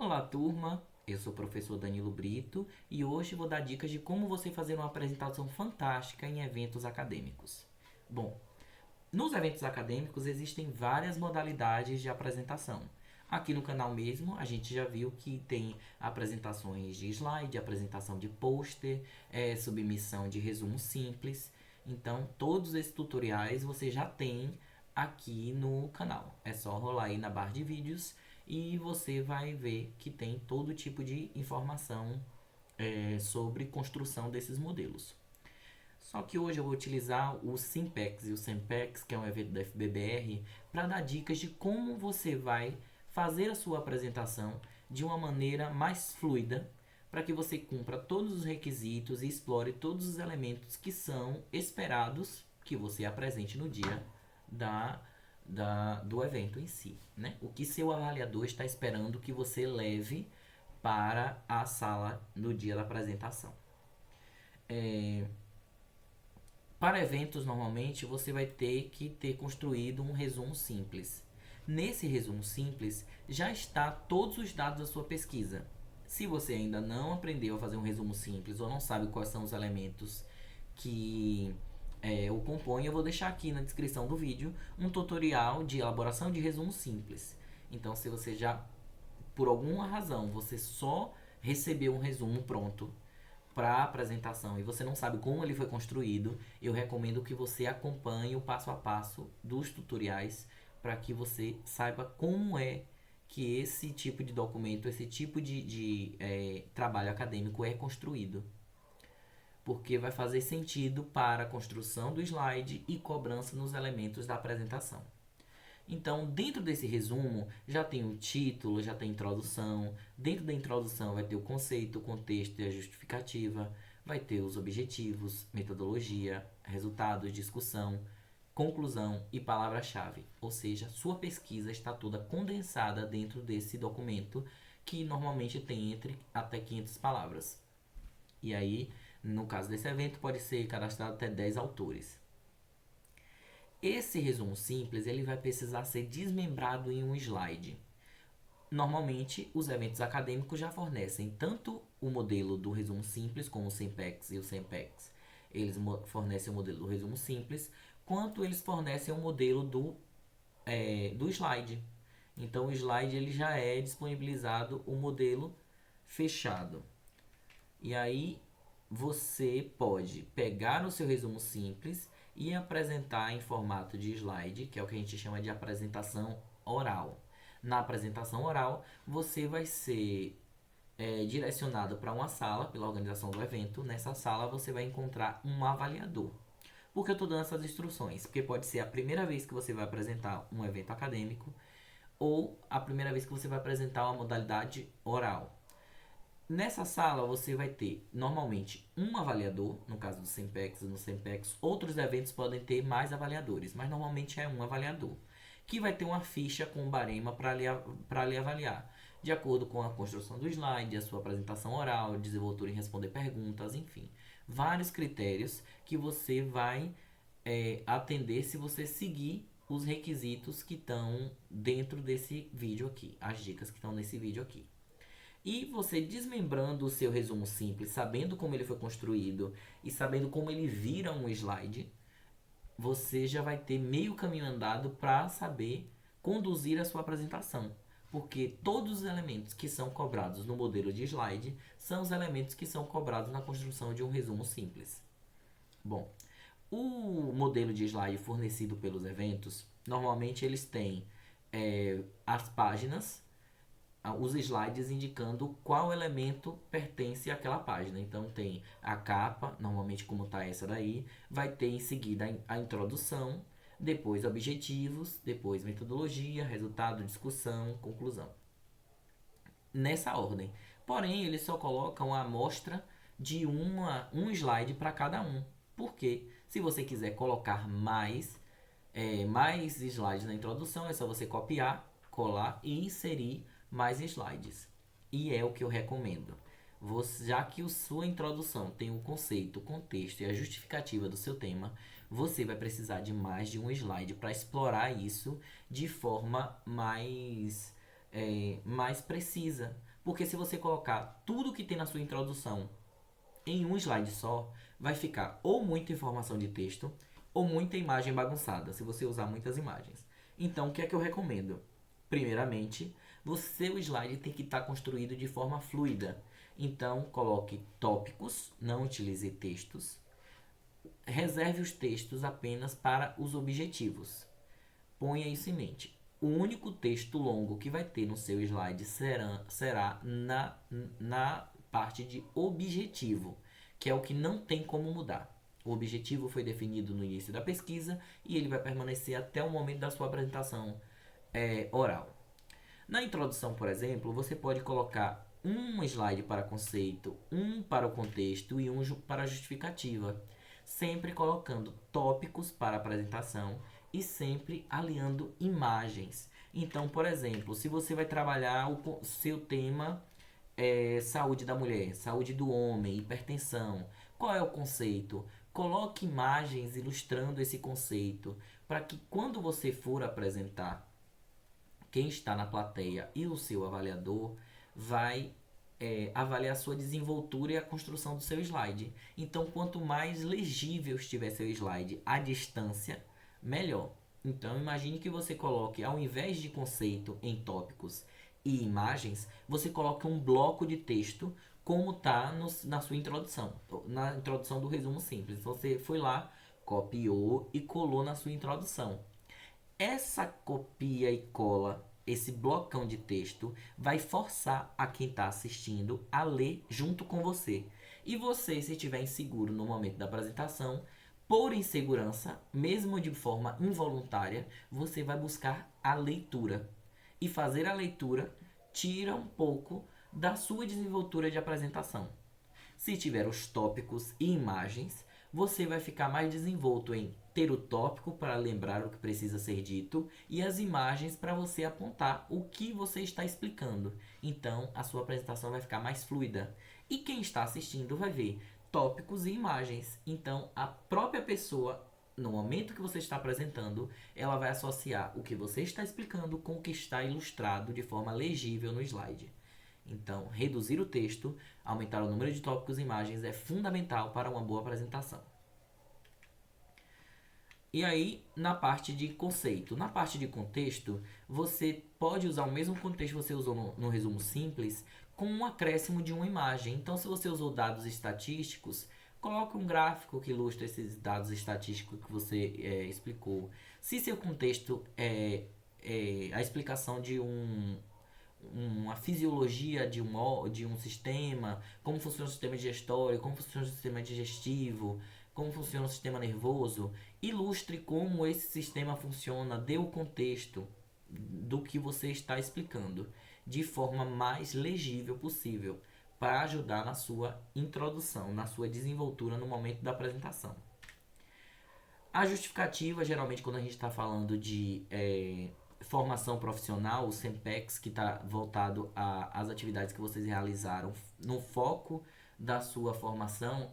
Olá, turma! Eu sou o professor Danilo Brito e hoje vou dar dicas de como você fazer uma apresentação fantástica em eventos acadêmicos. Bom, nos eventos acadêmicos existem várias modalidades de apresentação. Aqui no canal mesmo a gente já viu que tem apresentações de slide, apresentação de pôster, submissão de resumo simples. Então, todos esses tutoriais você já tem aqui no canal. É só rolar aí na barra de vídeos e você vai ver que tem todo tipo de informação sobre construção desses modelos. Só que hoje eu vou utilizar o Simpex e o Sempex, que é um evento da FBBR, para dar dicas de como você vai fazer a sua apresentação de uma maneira mais fluida, para que você cumpra todos os requisitos e explore todos os elementos que são esperados que você apresente no dia do evento em si, né? O que seu avaliador está esperando que você leve para a sala no dia da apresentação. Para eventos, normalmente, você vai ter que ter construído um resumo simples. Nesse resumo simples, já está todos os dados da sua pesquisa. Se você ainda não aprendeu a fazer um resumo simples ou não sabe quais são os elementos que o compõem, eu vou deixar aqui na descrição do vídeo um tutorial de elaboração de resumo simples. Então, se você já, por alguma razão, você só recebeu um resumo pronto para a apresentação e você não sabe como ele foi construído, eu recomendo que você acompanhe o passo a passo dos tutoriais para que você saiba como é que esse tipo de documento, esse tipo de trabalho acadêmico é construído. Porque vai fazer sentido para a construção do slide e cobrança nos elementos da apresentação. Então, dentro desse resumo, já tem o título, já tem a introdução. Dentro da introdução vai ter o conceito, o contexto e a justificativa. Vai ter os objetivos, metodologia, resultados, discussão, conclusão e palavra-chave. Ou seja, sua pesquisa está toda condensada dentro desse documento, que normalmente tem entre até 500 palavras. E aí, no caso desse evento, pode ser cadastrado até 10 autores. Esse resumo simples ele vai precisar ser desmembrado em um slide. Normalmente, os eventos acadêmicos já fornecem tanto o modelo do resumo simples, como o Simpex e o Sempex. Eles fornecem o modelo do resumo simples, quanto eles fornecem o modelo do slide. Então, o slide ele já é disponibilizado o modelo fechado. E aí, você pode pegar o seu resumo simples e apresentar em formato de slide, que é o que a gente chama de apresentação oral. Na apresentação oral, você vai ser direcionado para uma sala pela organização do evento. Nessa sala, você vai encontrar um avaliador. Por que eu estou dando essas instruções? Porque pode ser a primeira vez que você vai apresentar um evento acadêmico ou a primeira vez que você vai apresentar uma modalidade oral. Nessa sala você vai ter normalmente um avaliador, no caso do Sempex e no Sempex. Outros eventos podem ter mais avaliadores, mas normalmente é um avaliador, que vai ter uma ficha com um barema para lhe avaliar, de acordo com a construção do slide, a sua apresentação oral, desenvoltura em responder perguntas, enfim. Vários critérios que você vai atender se você seguir os requisitos que estão dentro desse vídeo aqui, as dicas que estão nesse vídeo aqui. E você desmembrando o seu resumo simples, sabendo como ele foi construído e sabendo como ele vira um slide, você já vai ter meio caminho andado para saber conduzir a sua apresentação. Porque todos os elementos que são cobrados no modelo de slide são os elementos que são cobrados na construção de um resumo simples. Bom, o modelo de slide fornecido pelos eventos, normalmente eles têm as páginas, os slides indicando qual elemento pertence àquela página. Então tem a capa, normalmente como está essa daí, vai ter em seguida a introdução, depois objetivos, depois metodologia, resultado, discussão, conclusão. Nessa ordem. Porém, eles só colocam a amostra de um slide para cada um. Por quê? Se você quiser colocar mais slides na introdução, é só você copiar, colar e inserir mais slides. E é o que eu recomendo. Já que a sua introdução tem o conceito, o contexto e a justificativa do seu tema, você vai precisar de mais de um slide para explorar isso de forma mais mais precisa. Porque se você colocar tudo que tem na sua introdução em um slide só, vai ficar ou muita informação de texto ou muita imagem bagunçada, se você usar muitas imagens. Então, o que é que eu recomendo? Primeiramente, o seu slide tem que estar construído de forma fluida. Então, coloque tópicos, não utilize textos. Reserve os textos apenas para os objetivos. Ponha isso em mente. O único texto longo que vai ter no seu slide será na parte de objetivo, que é o que não tem como mudar. O objetivo foi definido no início da pesquisa e ele vai permanecer até o momento da sua apresentação oral. Na introdução, por exemplo, você pode colocar um slide para conceito, um para o contexto e um para a justificativa, sempre colocando tópicos para a apresentação e sempre aliando imagens. Então, por exemplo, se você vai trabalhar o seu tema saúde da mulher, saúde do homem, hipertensão, qual é o conceito? Coloque imagens ilustrando esse conceito para que quando você for apresentar, quem está na plateia e o seu avaliador vai avaliar a sua desenvoltura e a construção do seu slide. Então, quanto mais legível estiver seu slide à distância, melhor. Então, imagine que você coloque, ao invés de conceito em tópicos e imagens, você coloque um bloco de texto como está na sua introdução, na introdução do resumo simples. Você foi lá, copiou e colou na sua introdução. Essa copia e cola, esse blocão de texto, vai forçar a quem está assistindo a ler junto com você. E você, se estiver inseguro no momento da apresentação, por insegurança, mesmo de forma involuntária, você vai buscar a leitura. E fazer a leitura tira um pouco da sua desenvoltura de apresentação. Se tiver os tópicos e imagens, você vai ficar mais desenvolto em ter o tópico para lembrar o que precisa ser dito e as imagens para você apontar o que você está explicando. Então, a sua apresentação vai ficar mais fluida. E quem está assistindo vai ver tópicos e imagens. Então, a própria pessoa, no momento que você está apresentando, ela vai associar o que você está explicando com o que está ilustrado de forma legível no slide. Então, reduzir o texto, aumentar o número de tópicos e imagens é fundamental para uma boa apresentação. E aí, na parte de conceito. Na parte de contexto, você pode usar o mesmo contexto que você usou no resumo simples, com um acréscimo de uma imagem. Então, se você usou dados estatísticos, coloque um gráfico que ilustre esses dados estatísticos que você explicou. Se seu contexto é a explicação de uma fisiologia de um sistema, como funciona o sistema digestório, como funciona o sistema digestivo, como funciona o sistema nervoso, ilustre como esse sistema funciona, dê o contexto do que você está explicando, de forma mais legível possível, para ajudar na sua introdução, na sua desenvoltura no momento da apresentação. A justificativa, geralmente quando a gente está falando de formação profissional, o SEMPEX, que está voltado às atividades que vocês realizaram no foco da sua formação,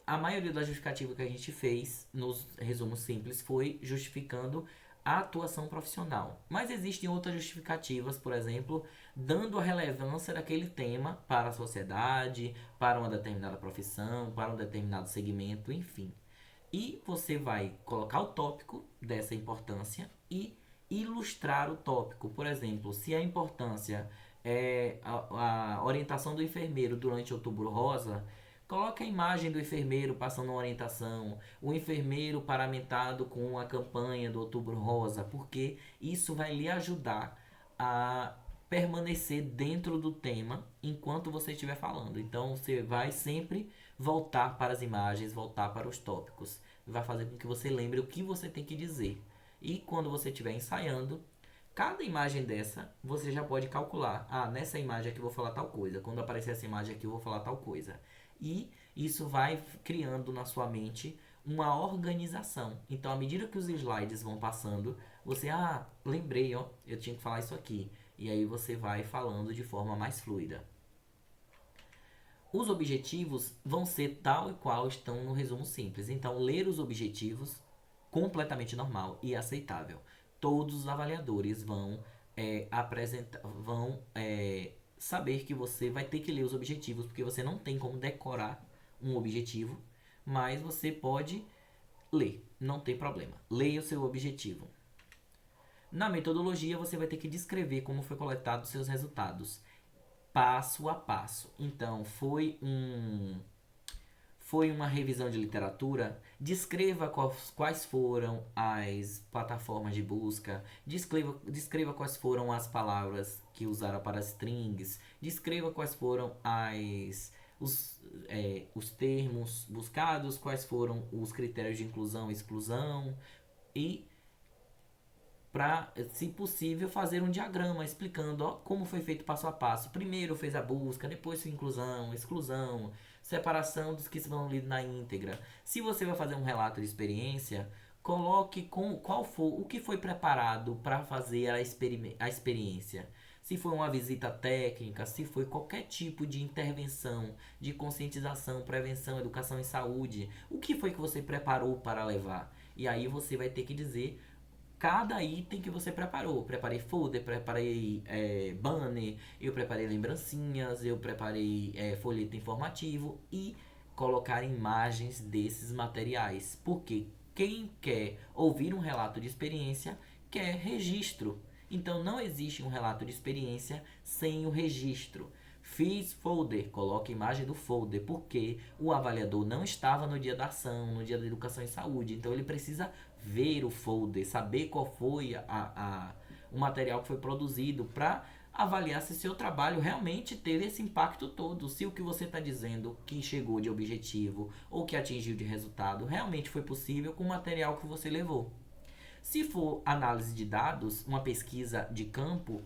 a maioria da justificativa que a gente fez nos resumos simples foi justificando a atuação profissional. Mas existem outras justificativas, por exemplo, dando a relevância daquele tema para a sociedade, para uma determinada profissão, para um determinado segmento, enfim. E você vai colocar o tópico dessa importância e ilustrar o tópico. Por exemplo, se a importância é a orientação do enfermeiro durante o Outubro Rosa, coloque a imagem do enfermeiro passando uma orientação, o enfermeiro paramentado com a campanha do Outubro Rosa, porque isso vai lhe ajudar a permanecer dentro do tema enquanto você estiver falando. Então você vai sempre voltar para as imagens, voltar para os tópicos. Vai fazer com que você lembre o que você tem que dizer. E quando você estiver ensaiando, cada imagem dessa, você já pode calcular. Ah, nessa imagem aqui eu vou falar tal coisa. Quando aparecer essa imagem aqui eu vou falar tal coisa. E isso vai criando na sua mente uma organização. Então, à medida que os slides vão passando, você, lembrei, eu tinha que falar isso aqui. E aí você vai falando de forma mais fluida. Os objetivos vão ser tal e qual estão no resumo simples. Então, ler os objetivos completamente normal e aceitável. Todos os avaliadores vão saber que você vai ter que ler os objetivos, porque você não tem como decorar um objetivo, mas você pode ler, não tem problema. Leia o seu objetivo. Na metodologia, você vai ter que descrever como foi coletado os seus resultados, passo a passo. Então, foi uma revisão de literatura, descreva quais foram as plataformas de busca, descreva quais foram as palavras que usaram para strings, descreva quais foram os termos buscados, quais foram os critérios de inclusão e exclusão, e para, se possível, fazer um diagrama explicando como foi feito passo a passo. Primeiro fez a busca, depois foi inclusão, exclusão, separação dos que vão lidos na íntegra. Se você vai fazer um relato de experiência, coloque o que foi preparado para fazer a experiência. Se foi uma visita técnica, se foi qualquer tipo de intervenção, de conscientização, prevenção, educação e saúde, o que foi que você preparou para levar? E aí você vai ter que dizer cada item que você preparou. Preparei folder, preparei banner, eu preparei lembrancinhas, eu preparei folheto informativo e colocar imagens desses materiais. Porque quem quer ouvir um relato de experiência quer registro. Então não existe um relato de experiência sem o registro. Fiz folder, coloque imagem do folder, porque o avaliador não estava no dia da ação, no dia da educação e saúde. Então ele precisa ver o folder, saber qual foi o material que foi produzido para avaliar se seu trabalho realmente teve esse impacto todo, se o que você está dizendo que chegou de objetivo ou que atingiu de resultado realmente foi possível com o material que você levou. Se for análise de dados, uma pesquisa de campo,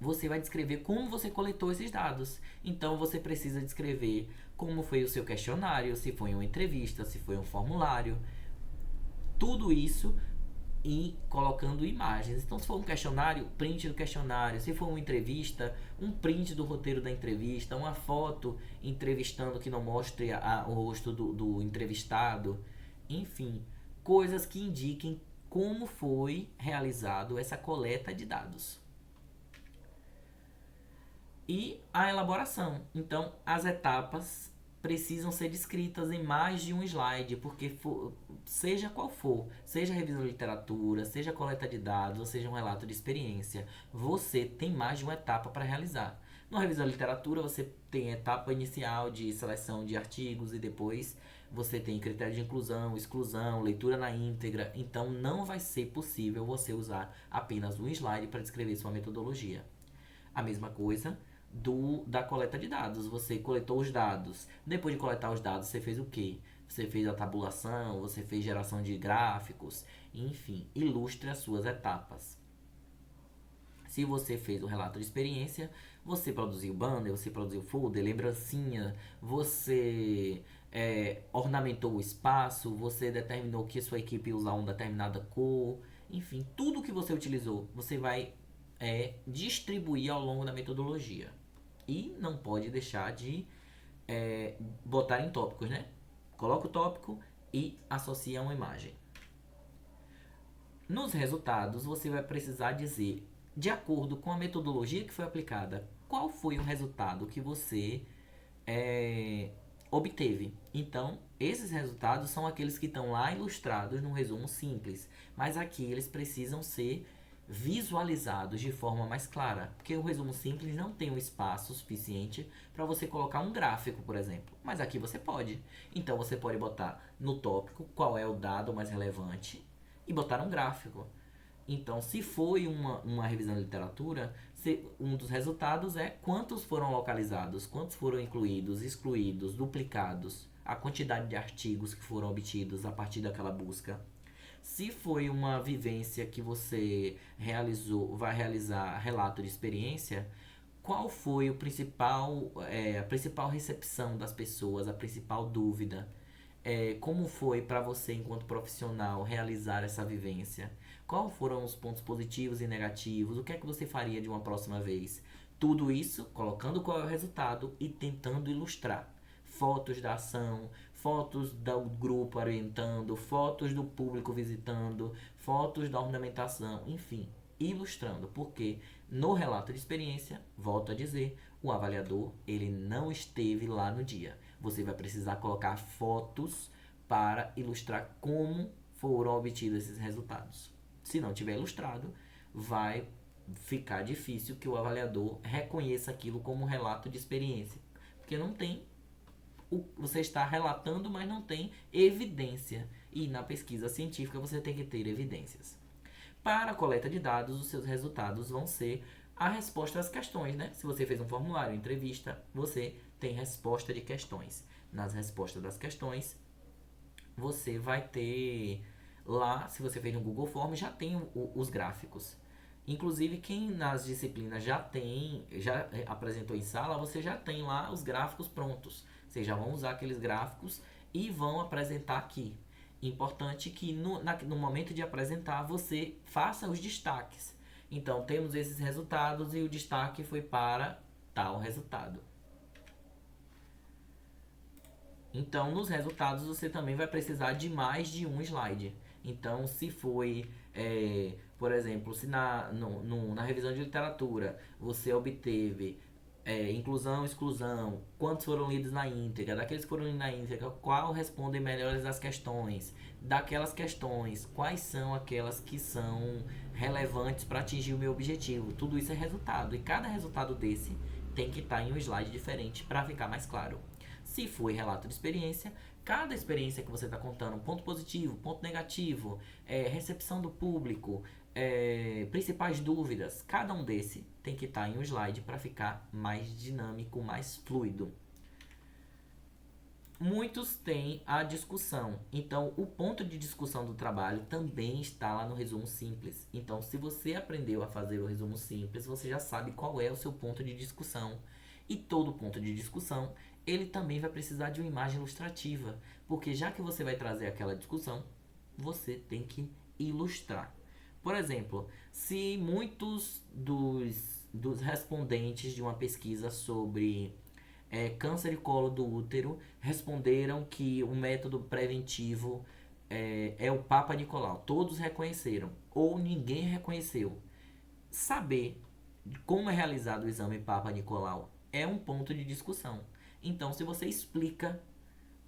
você vai descrever como você coletou esses dados. Então você precisa descrever como foi o seu questionário, se foi uma entrevista, se foi um formulário, tudo isso e colocando imagens. Então, se for um questionário, print do questionário. Se for uma entrevista, um print do roteiro da entrevista, uma foto entrevistando que não mostre o rosto do entrevistado. Enfim, coisas que indiquem como foi realizado essa coleta de dados. E a elaboração. Então, as etapas precisam ser descritas em mais de um slide, porque seja qual for, seja revisão de literatura, seja coleta de dados, ou seja um relato de experiência, você tem mais de uma etapa para realizar. Na revisão de literatura, você tem a etapa inicial de seleção de artigos e depois você tem critério de inclusão, exclusão, leitura na íntegra. Então, não vai ser possível você usar apenas um slide para descrever sua metodologia. A mesma coisa da coleta de dados. Você coletou os dados. Depois de coletar os dados, você fez o quê? Você fez a tabulação, você fez geração de gráficos, enfim, ilustre as suas etapas. Se você fez um relato de experiência, você produziu banner, você produziu folder, lembrancinha, você ornamentou o espaço, você determinou que sua equipe ia usar uma determinada cor, enfim, tudo que você utilizou, você vai distribuir ao longo da metodologia. E não pode deixar de botar em tópicos, né? Coloca o tópico e associa a uma imagem. Nos resultados, você vai precisar dizer, de acordo com a metodologia que foi aplicada, qual foi o resultado que você obteve. Então, esses resultados são aqueles que estão lá ilustrados no resumo simples, mas aqui eles precisam ser visualizados de forma mais clara, porque o resumo simples não tem um espaço suficiente para você colocar um gráfico, por exemplo, mas aqui você pode. Então você pode botar no tópico qual é o dado mais relevante e botar um gráfico. Então, se foi uma revisão de literatura, um dos resultados é quantos foram localizados, quantos foram incluídos, excluídos, duplicados, a quantidade de artigos que foram obtidos a partir daquela busca. Se foi uma vivência que você vai realizar relato de experiência, qual foi a principal recepção das pessoas, a principal dúvida? Como foi para você, enquanto profissional, realizar essa vivência? Quais foram os pontos positivos e negativos? O que é que você faria de uma próxima vez? Tudo isso colocando qual é o resultado e tentando ilustrar. Fotos da ação, fotos do grupo orientando, fotos do público visitando, fotos da ornamentação, enfim. ilustrando, porque no relato de experiência, volto a dizer, o avaliador ele não esteve lá no dia. Você vai precisar colocar fotos para ilustrar como foram obtidos esses resultados. Se não tiver ilustrado, vai ficar difícil que o avaliador reconheça aquilo como um relato de experiência, porque não tem, você está relatando, mas não tem evidência. E na pesquisa científica você tem que ter evidências. Para a coleta de dados, os seus resultados vão ser a resposta às questões, né? Se você fez um formulário, entrevista, você tem resposta de questões. Nas respostas das questões, você vai ter lá, se você fez no Google Forms, já tem os gráficos. Inclusive, quem nas disciplinas já apresentou em sala, você já tem lá os gráficos prontos. Vocês já vão usar aqueles gráficos e vão apresentar aqui. Importante que no momento de apresentar, você faça os destaques. Então, temos esses resultados e o destaque foi para tal resultado. Então, nos resultados, você também vai precisar de mais de um slide. Então, se foi, por exemplo, se na revisão de literatura você obteve inclusão, exclusão, quantos foram lidos na íntegra, daqueles que foram lidos na íntegra, qual respondem melhores às questões, daquelas questões, quais são aquelas que são relevantes para atingir o meu objetivo. Tudo isso é resultado, e cada resultado desse tem que estar em um slide diferente para ficar mais claro. Se foi relato de experiência, cada experiência que você está contando, ponto positivo, ponto negativo, recepção do público, principais dúvidas, cada um desse tem que estar em um slide para ficar mais dinâmico, mais fluido. Muitos têm a discussão, então o ponto de discussão do trabalho também está lá no resumo simples. Então, se você aprendeu a fazer o resumo simples, você já sabe qual é o seu ponto de discussão. E todo ponto de discussão, ele também vai precisar de uma imagem ilustrativa, porque já que você vai trazer aquela discussão, você tem que ilustrar. Por exemplo, se muitos dos respondentes de uma pesquisa sobre câncer de colo do útero responderam que o método preventivo é o Papa Nicolau, todos reconheceram, ou ninguém reconheceu. Saber como é realizado o exame Papa Nicolau é um ponto de discussão. Então, se você explica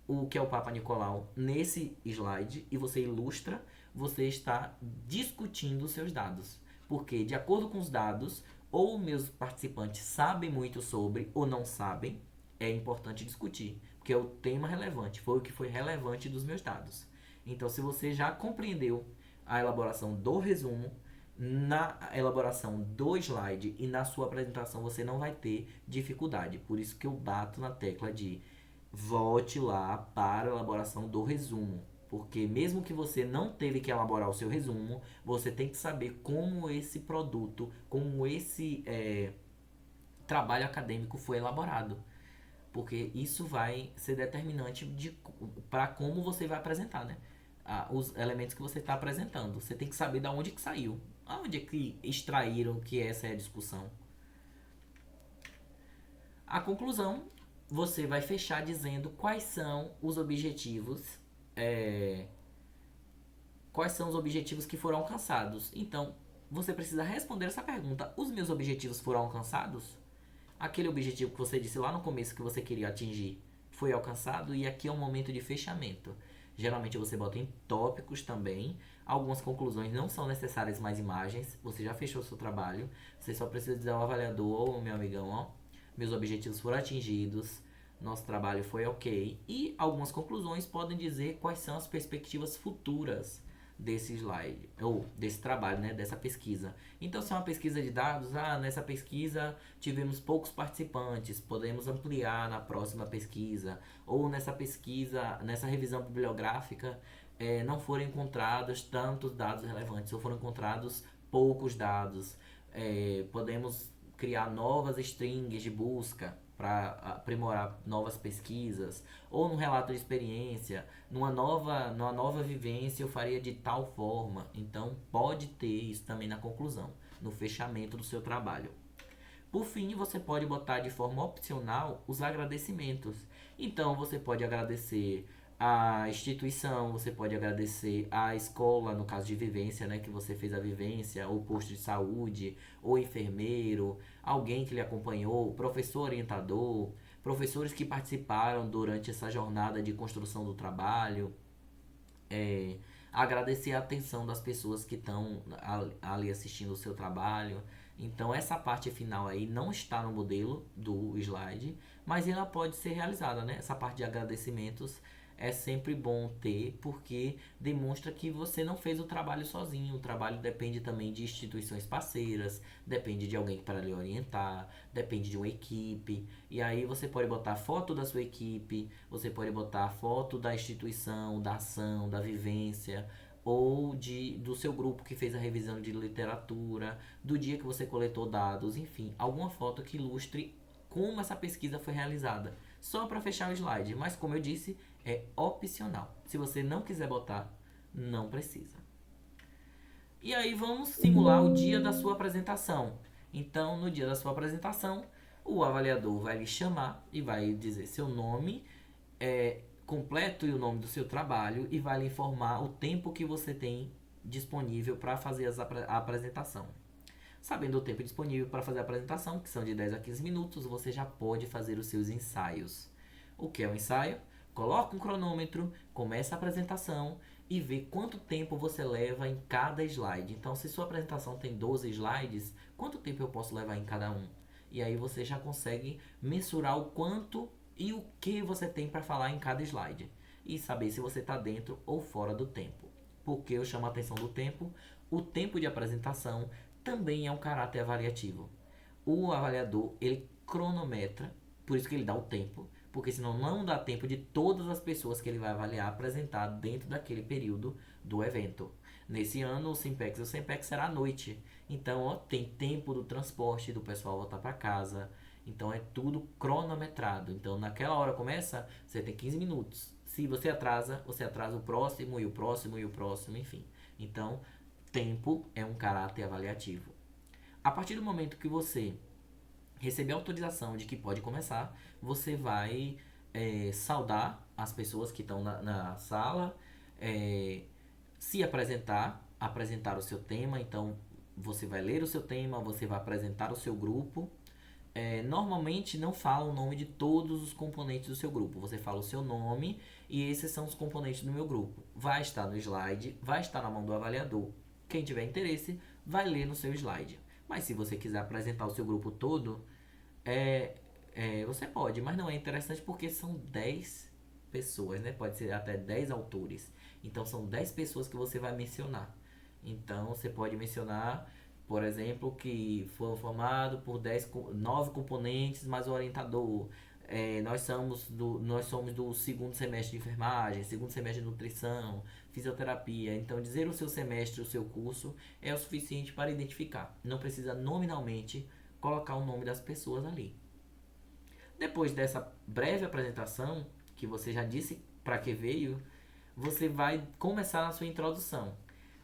o que é o Papa Nicolau nesse slide e você ilustra, você está discutindo os seus dados. Porque, de acordo com os dados, ou meus participantes sabem muito sobre ou não sabem, é importante discutir. Porque é o tema relevante, foi o que foi relevante dos meus dados. Então, se você já compreendeu a elaboração do resumo, na elaboração do slide e na sua apresentação você não vai ter dificuldade. Por isso que eu bato na tecla de volte lá para a elaboração do resumo. Porque mesmo que você não teve que elaborar o seu resumo, você tem que saber como esse produto, como esse trabalho acadêmico foi elaborado. Porque isso vai ser determinante para como você vai apresentar, né? Os elementos que você está apresentando. Você tem que saber de onde que saiu. Aonde é que extraíram que essa é a discussão? A conclusão, você vai fechar dizendo quais são os objetivos, quais são os objetivos que foram alcançados. Então, você precisa responder essa pergunta: os meus objetivos foram alcançados? Aquele objetivo que você disse lá no começo que você queria atingir foi alcançado? E aqui é um momento de fechamento. Geralmente você bota em tópicos também. Algumas conclusões não são necessárias mais imagens. Você já fechou o seu trabalho. Você só precisa dizer ao avaliador: ô meu amigão, ó, meus objetivos foram atingidos, nosso trabalho foi ok. E algumas conclusões podem dizer quais são as perspectivas futuras desse slide, ou desse trabalho, né, dessa pesquisa. Então, se é uma pesquisa de dados, nessa pesquisa tivemos poucos participantes, podemos ampliar na próxima pesquisa. Ou nessa pesquisa, nessa revisão bibliográfica, não foram encontrados tantos dados relevantes, ou foram encontrados poucos dados. Podemos criar novas strings de busca para aprimorar novas pesquisas, ou num relato de experiência, numa nova vivência eu faria de tal forma. Então pode ter isso também na conclusão, no fechamento do seu trabalho. Por fim, você pode botar de forma opcional os agradecimentos. Então você pode agradecer a instituição, você pode agradecer a escola, no caso de vivência, né, que você fez a vivência, ou posto de saúde, ou enfermeiro, alguém que lhe acompanhou, professor orientador, professores que participaram durante essa jornada de construção do trabalho, é, agradecer a atenção das pessoas que estão ali assistindo o seu trabalho. Então essa parte final aí não está no modelo do slide, mas ela pode ser realizada, né? Essa parte de agradecimentos é sempre bom ter, porque demonstra que você não fez o trabalho sozinho. O trabalho depende também de instituições parceiras, depende de alguém para lhe orientar, depende de uma equipe. E aí você pode botar foto da sua equipe, você pode botar foto da instituição, da ação, da vivência, ou do seu grupo que fez a revisão de literatura, do dia que você coletou dados, enfim, alguma foto que ilustre como essa pesquisa foi realizada. Só para fechar o slide, mas como eu disse, é opcional. Se você não quiser botar, não precisa. E aí vamos simular o dia da sua apresentação. Então, no dia da sua apresentação, o avaliador vai lhe chamar e vai dizer seu nome completo e o nome do seu trabalho e vai lhe informar o tempo que você tem disponível para fazer a apresentação. Sabendo o tempo disponível para fazer a apresentação, que são de 10 a 15 minutos, você já pode fazer os seus ensaios. O que é um ensaio? Coloca um cronômetro, começa a apresentação e vê quanto tempo você leva em cada slide. Então, se sua apresentação tem 12 slides, quanto tempo eu posso levar em cada um? E aí você já consegue mensurar o quanto e o que você tem para falar em cada slide. E saber se você está dentro ou fora do tempo. Por que eu chamo a atenção do tempo? O tempo de apresentação também é um caráter avaliativo. O avaliador, ele cronometra, por isso que ele dá o tempo, porque senão não dá tempo de todas as pessoas que ele vai avaliar apresentar dentro daquele período do evento. Nesse ano, o Simpex será à noite. Então, ó, tem tempo do transporte, do pessoal voltar para casa. Então, é tudo cronometrado. Então, naquela hora começa, você tem 15 minutos. Se você atrasa o próximo, e o próximo, e o próximo, enfim. Então, tempo é um caráter avaliativo. A partir do momento que você receber a autorização de que pode começar, você vai saudar as pessoas que estão na sala, se apresentar o seu tema. Então, você vai ler o seu tema, você vai apresentar o seu grupo. Normalmente não fala o nome de todos os componentes do seu grupo. Você fala o seu nome e esses são os componentes do meu grupo. Vai estar no slide, vai estar na mão do avaliador. Quem tiver interesse vai ler no seu slide. Mas se você quiser apresentar o seu grupo todo, você pode, mas não é interessante porque são 10 pessoas, né? Pode ser até 10 autores. Então são 10 pessoas que você vai mencionar. Então você pode mencionar, por exemplo, que foi formado por 9 componentes mais o orientador. Nós somos do segundo semestre de enfermagem, segundo semestre de nutrição, fisioterapia. Então, dizer o seu semestre, o seu curso, é o suficiente para identificar. Não precisa nominalmente colocar o nome das pessoas ali. Depois dessa breve apresentação, que você já disse para que veio, você vai começar a sua introdução.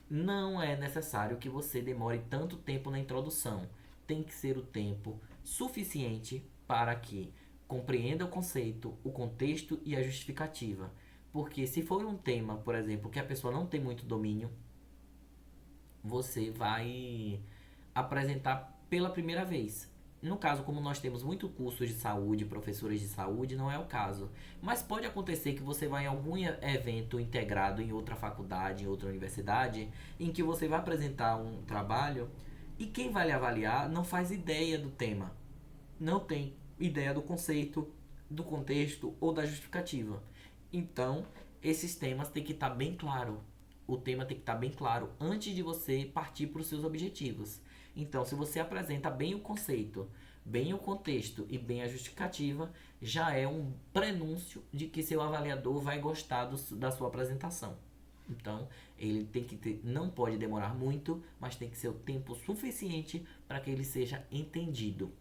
Não é necessário que você demore tanto tempo na introdução. Tem que ser o tempo suficiente para que compreenda o conceito, o contexto e a justificativa. Porque se for um tema, por exemplo, que a pessoa não tem muito domínio, você vai apresentar pela primeira vez. No caso, como nós temos muito cursos de saúde, professores de saúde, não é o caso. Mas pode acontecer que você vá em algum evento integrado em outra faculdade, em outra universidade, em que você vai apresentar um trabalho e quem vai lhe avaliar não faz ideia do tema. Não tem ideia do conceito, do contexto ou da justificativa. Então, esses temas têm que estar bem claro. O tema tem que estar bem claro antes de você partir para os seus objetivos. Então, se você apresenta bem o conceito, bem o contexto e bem a justificativa, já é um prenúncio de que seu avaliador vai gostar da sua apresentação. Então, ele tem que não pode demorar muito, mas tem que ser o tempo suficiente para que ele seja entendido.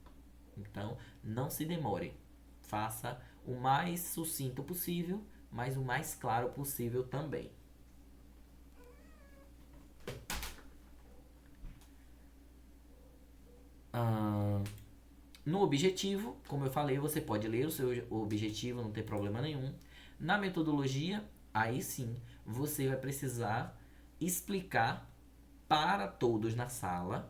Então, não se demore. Faça o mais sucinto possível, mas o mais claro possível também. No objetivo, como eu falei, você pode ler o seu objetivo, não tem problema nenhum. Na metodologia, aí sim, você vai precisar explicar para todos na sala.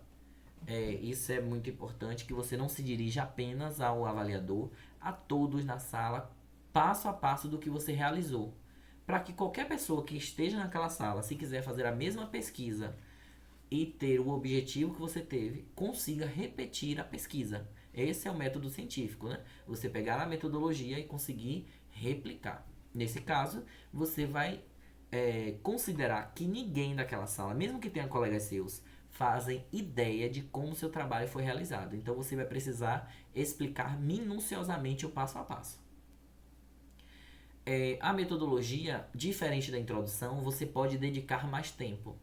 Isso é muito importante, que você não se dirija apenas ao avaliador, a todos na sala, passo a passo do que você realizou. Para que qualquer pessoa que esteja naquela sala, se quiser fazer a mesma pesquisa e ter o objetivo que você teve, consiga repetir a pesquisa. Esse é o método científico, né? Você pegar a metodologia e conseguir replicar. Nesse caso, você vai considerar que ninguém daquela sala, mesmo que tenha colegas seus, fazem ideia de como seu trabalho foi realizado. Então você vai precisar explicar minuciosamente o passo a passo. A metodologia, diferente da introdução, você pode dedicar mais tempo.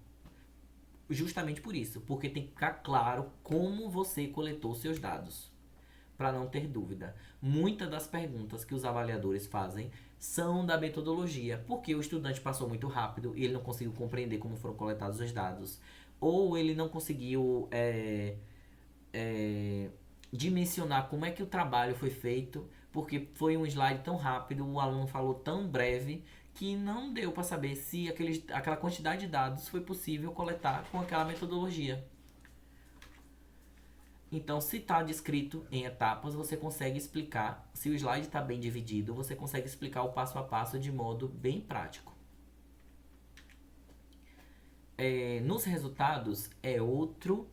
Justamente por isso, porque tem que ficar claro como você coletou seus dados, para não ter dúvida. Muitas das perguntas que os avaliadores fazem são da metodologia, porque o estudante passou muito rápido e ele não conseguiu compreender como foram coletados os dados, ou ele não conseguiu dimensionar como é que o trabalho foi feito, porque foi um slide tão rápido, o aluno falou tão breve, que não deu para saber se aquela quantidade de dados foi possível coletar com aquela metodologia. Então, se está descrito em etapas, você consegue explicar. Se o slide está bem dividido, você consegue explicar o passo a passo de modo bem prático. Nos resultados, é outro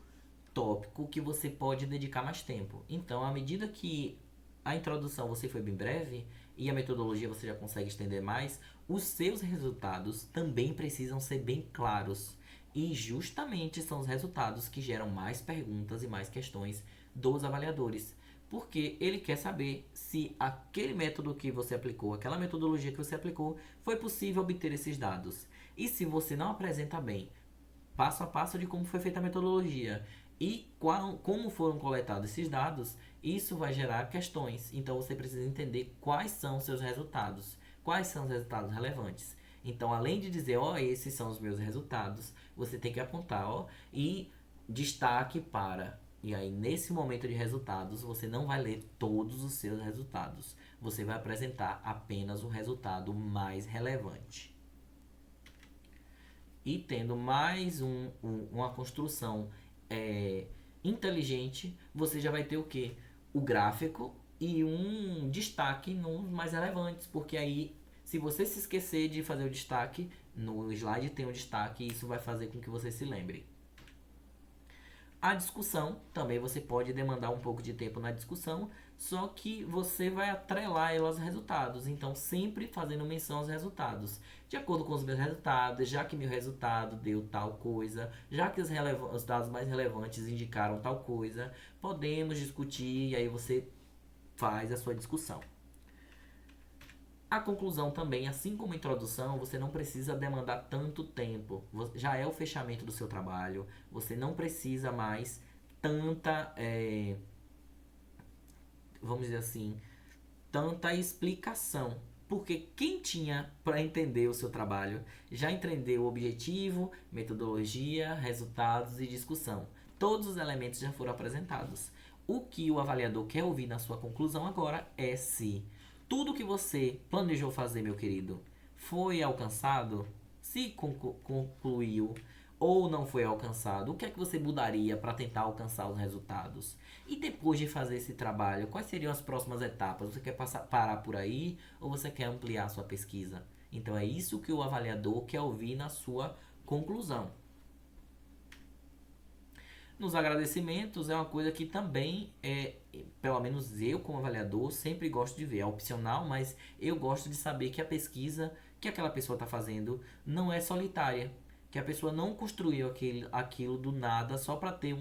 tópico que você pode dedicar mais tempo. Então, à medida que a introdução você foi bem breve e a metodologia você já consegue estender mais, os seus resultados também precisam ser bem claros. E justamente são os resultados que geram mais perguntas e mais questões dos avaliadores. Porque ele quer saber se aquele método que você aplicou, aquela metodologia que você aplicou, foi possível obter esses dados. E se você não apresenta bem, passo a passo de como foi feita a metodologia e como foram coletados esses dados, isso vai gerar questões. Então você precisa entender quais são os seus resultados, quais são os resultados relevantes. Então, além de dizer, esses são os meus resultados, você tem que apontar, e destaque para. E aí, nesse momento de resultados, você não vai ler todos os seus resultados. Você vai apresentar apenas o resultado mais relevante. E tendo mais uma construção inteligente, você já vai ter o quê? O gráfico e um destaque nos mais relevantes, porque aí, se você se esquecer de fazer o destaque, no slide tem um destaque e isso vai fazer com que você se lembre. A discussão, também você pode demandar um pouco de tempo na discussão, só que você vai atrelar ela aos resultados. Então, sempre fazendo menção aos resultados. De acordo com os meus resultados, já que meu resultado deu tal coisa, já que os dados mais relevantes indicaram tal coisa, podemos discutir e aí você faz a sua discussão. A conclusão também, assim como a introdução, você não precisa demandar tanto tempo. Já é o fechamento do seu trabalho. Você não precisa mais tanta, vamos dizer assim, tanta explicação. Porque quem tinha para entender o seu trabalho já entendeu o objetivo, metodologia, resultados e discussão. Todos os elementos já foram apresentados. O que o avaliador quer ouvir na sua conclusão agora é se tudo que você planejou fazer, meu querido, foi alcançado? Se concluiu ou não foi alcançado, o que é que você mudaria para tentar alcançar os resultados? E depois de fazer esse trabalho, quais seriam as próximas etapas? Você quer parar por aí ou você quer ampliar a sua pesquisa? Então é isso que o avaliador quer ouvir na sua conclusão. Nos agradecimentos é uma coisa que também pelo menos eu como avaliador sempre gosto de ver. É opcional, mas eu gosto de saber que a pesquisa que aquela pessoa está fazendo não é solitária, que a pessoa não construiu aquilo do nada só para ter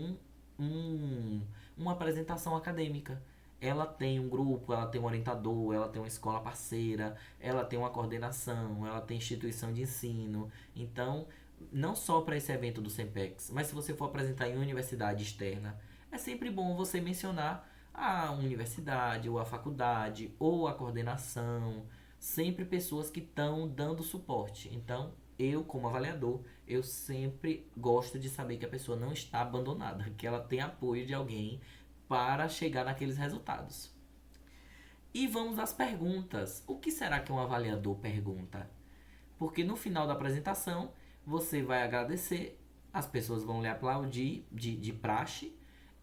uma apresentação acadêmica. Ela tem um grupo, ela tem um orientador, ela tem uma escola parceira, ela tem uma coordenação, ela tem instituição de ensino. Então, não só para esse evento do Sempex, mas se você for apresentar em universidade externa, é sempre bom você mencionar a universidade, ou a faculdade, ou a coordenação, sempre pessoas que estão dando suporte. Então, eu, como avaliador, eu sempre gosto de saber que a pessoa não está abandonada, que ela tem apoio de alguém para chegar naqueles resultados. E vamos às perguntas. O que será que um avaliador pergunta? Porque no final da apresentação, você vai agradecer, as pessoas vão lhe aplaudir de praxe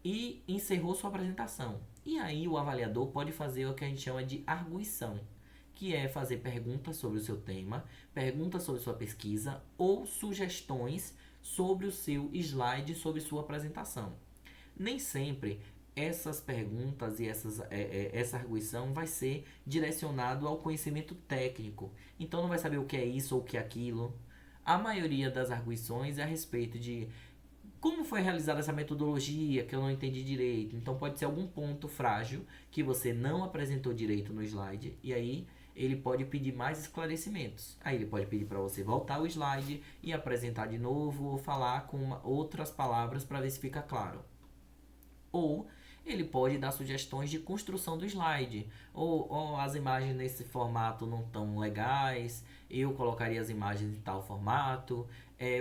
e encerrou sua apresentação. E aí o avaliador pode fazer o que a gente chama de arguição, que é fazer perguntas sobre o seu tema, perguntas sobre sua pesquisa ou sugestões sobre o seu slide, sobre sua apresentação. Nem sempre essas perguntas e essa arguição vai ser direcionado ao conhecimento técnico. Então não vai saber o que é isso ou o que é aquilo. A maioria das arguições é a respeito de como foi realizada essa metodologia que eu não entendi direito. Então pode ser algum ponto frágil que você não apresentou direito no slide e aí ele pode pedir mais esclarecimentos. Aí ele pode pedir para você voltar o slide e apresentar de novo ou falar com outras palavras para ver se fica claro. Ou ele pode dar sugestões de construção do slide. Ou as imagens nesse formato não estão legais, eu colocaria as imagens em tal formato,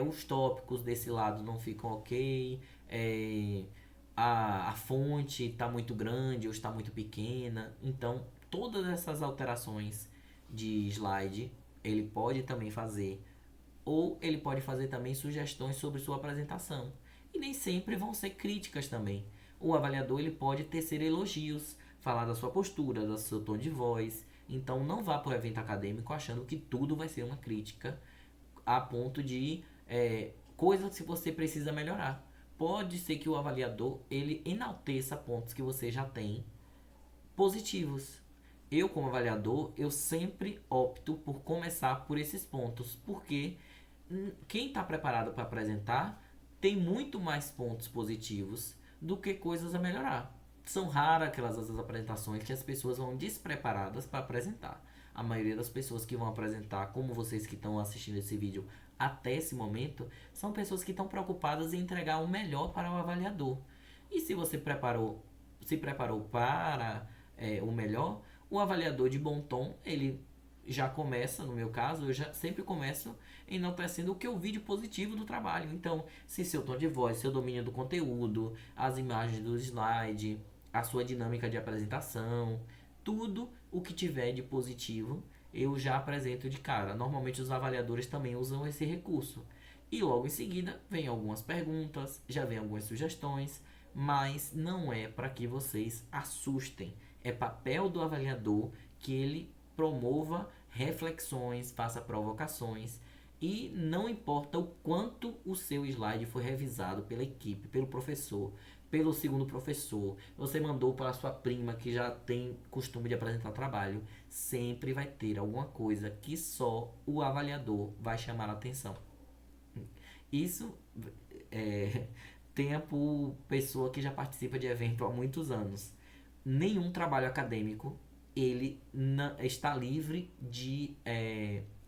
os tópicos desse lado não ficam ok, a fonte está muito grande ou está muito pequena. Então, todas essas alterações de slide ele pode também fazer. Ou ele pode fazer também sugestões sobre sua apresentação. E nem sempre vão ser críticas também. O avaliador ele pode tecer elogios, falar da sua postura, do seu tom de voz. Então não vá para o evento acadêmico achando que tudo vai ser uma crítica a ponto de coisas que você precisa melhorar. Pode ser que o avaliador ele enalteça pontos que você já tem positivos. Eu, como avaliador, eu sempre opto por começar por esses pontos, porque quem está preparado para apresentar tem muito mais pontos positivos do que coisas a melhorar. São raras aquelas apresentações que as pessoas vão despreparadas para apresentar. A maioria das pessoas que vão apresentar, como vocês que estão assistindo esse vídeo até esse momento, são pessoas que estão preocupadas em entregar o melhor para o avaliador. E se você se preparou para o melhor, o avaliador de bom tom, ele já começa, no meu caso, eu já sempre começo enaltecendo o que eu vi de positivo do trabalho. Então, se seu tom de voz, seu domínio do conteúdo, as imagens do slide, a sua dinâmica de apresentação, tudo o que tiver de positivo, eu já apresento de cara. Normalmente os avaliadores também usam esse recurso. E logo em seguida vem algumas perguntas, já vem algumas sugestões, mas não é para que vocês assustem. É papel do avaliador que ele promova reflexões, faça provocações e não importa o quanto o seu slide foi revisado pela equipe, pelo professor, pelo segundo professor, você mandou para a sua prima que já tem costume de apresentar trabalho, sempre vai ter alguma coisa que só o avaliador vai chamar a atenção. Isso tenha por pessoa que já participa de evento há muitos anos. Nenhum trabalho acadêmico ele está livre de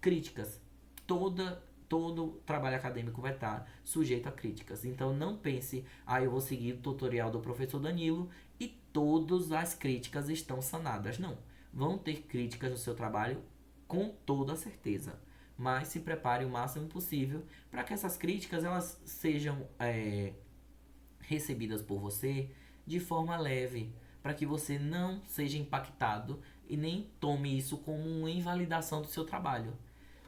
críticas. Todo trabalho acadêmico vai estar sujeito a críticas. Então não pense, eu vou seguir o tutorial do professor Danilo e todas as críticas estão sanadas. Não. Vão ter críticas no seu trabalho com toda certeza. Mas se prepare o máximo possível para que essas críticas elas sejam recebidas por você de forma leve, para que você não seja impactado e nem tome isso como uma invalidação do seu trabalho.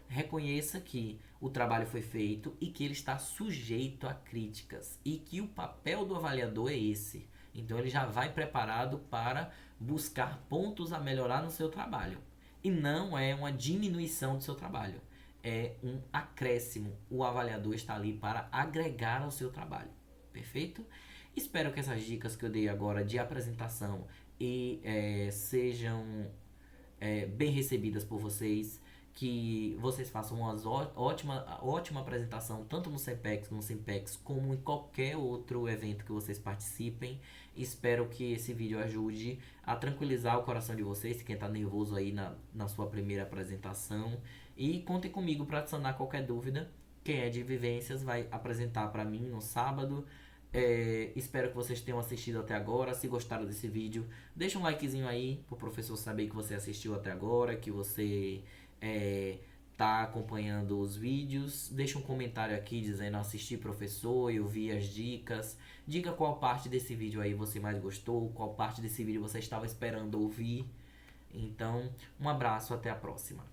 Reconheça que o trabalho foi feito e que ele está sujeito a críticas e que o papel do avaliador é esse. Então ele já vai preparado para buscar pontos a melhorar no seu trabalho. E não é uma diminuição do seu trabalho, é um acréscimo. O avaliador está ali para agregar ao seu trabalho. Perfeito? Espero que essas dicas que eu dei agora de apresentação sejam bem recebidas por vocês, que vocês façam uma ótima apresentação tanto no CPEX, no Simpex, como em qualquer outro evento que vocês participem. Espero que esse vídeo ajude a tranquilizar o coração de vocês, quem está nervoso aí na sua primeira apresentação. E contem comigo para sanar qualquer dúvida. Quem é de vivências vai apresentar para mim no sábado. Espero que vocês tenham assistido até agora. Se gostaram desse vídeo, deixa um likezinho aí para o professor saber que você assistiu até agora, que você tá acompanhando os vídeos. Deixa um comentário aqui dizendo: assisti professor, eu vi as dicas. Diga qual parte desse vídeo aí você mais gostou, qual parte desse vídeo você estava esperando ouvir. Então, um abraço, até a próxima.